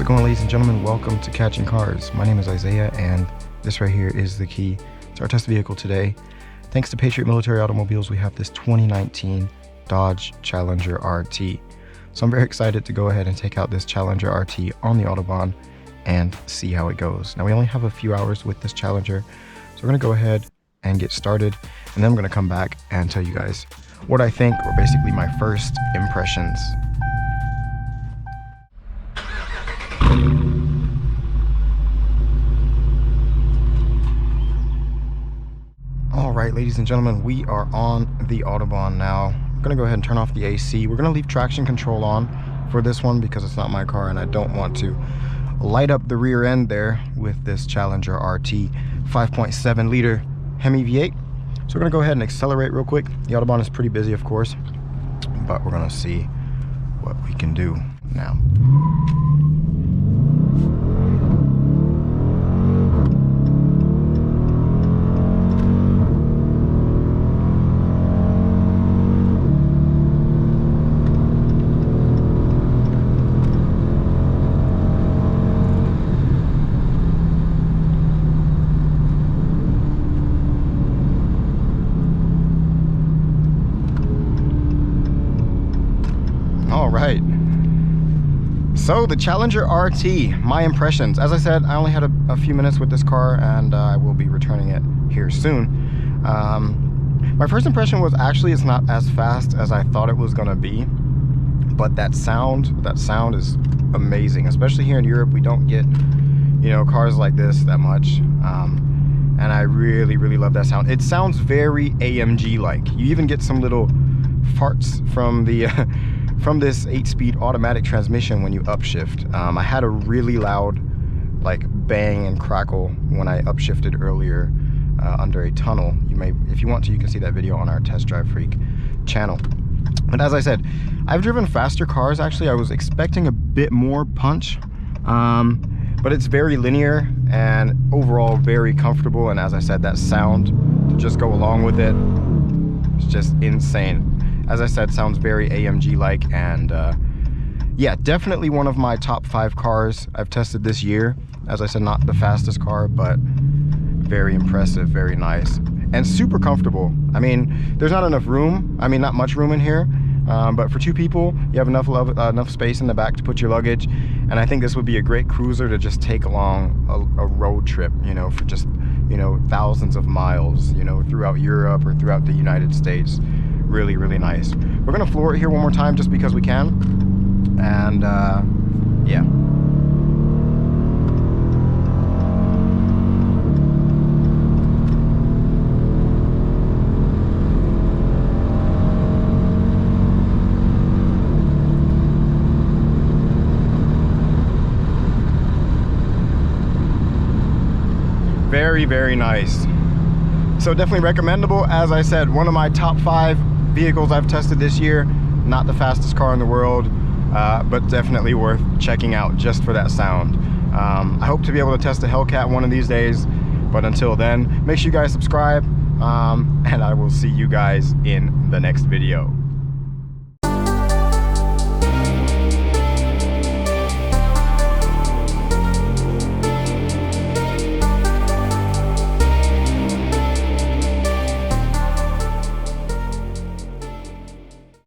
going, ladies and gentlemen? Welcome to Catching Cars. My name is Isaiah, and this right here is the key to our test vehicle today. Thanks to Patriot Military Automobiles, we have this 2019 Dodge Challenger RT. So I'm very excited to go ahead and take out this Challenger RT on the Autobahn and see how it goes. Now, we only have a few hours with this Challenger, so we're going to go ahead and get started, and then I'm going to come back and tell you guys what I think, or basically my first impressions. Alright, ladies and gentlemen, we are on the Autobahn now. I'm going to go ahead and turn off the AC. We're going to leave traction control on for this one because it's not my car and I don't want to light up the rear end there with this Challenger RT 5.7 liter Hemi V8. So we're going to go ahead and accelerate real quick. The Autobahn is pretty busy, of course, but we're going to see what we can do now. All right, so the Challenger RT, my impressions. As I said, I only had a few minutes with this car, and I will be returning it here soon. My first impression was actually it's not as fast as I thought it was gonna be, but that sound is amazing. Especially here in Europe, we don't get, you know, cars like this that much, and I really love that sound. It sounds very AMG-like. You even get some little farts from the from this 8-speed automatic transmission when you upshift. I had a really loud like bang and crackle when I upshifted earlier under a tunnel. You may, if you want to, you can see that video on our Test Drive Freak channel. But as I said, I've driven faster cars. Actually, I was expecting a bit more punch, but it's very linear and overall very comfortable. And as I said, that sound to just go along with it, it's just insane. As I said, sounds very AMG-like, and yeah, definitely one of my top 5 cars I've tested this year. As I said, not the fastest car, but very impressive, very nice, and super comfortable. I mean, there's not enough room. I mean, not much room in here, but for 2 people, you have enough space in the back to put your luggage, and I think this would be a great cruiser to just take along a road trip, you know, for just, you know, thousands of miles, you know, throughout Europe or throughout the United States. Really nice. We're gonna floor it here one more time just because we can, and yeah. Very nice. So definitely recommendable. As I said, one of my top 5 vehicles I've tested this year. Not the fastest car in the world, but definitely worth checking out just for that sound. I hope to be able to test a Hellcat one of these days, but until then, make sure you guys subscribe, and I will see you guys in the next video.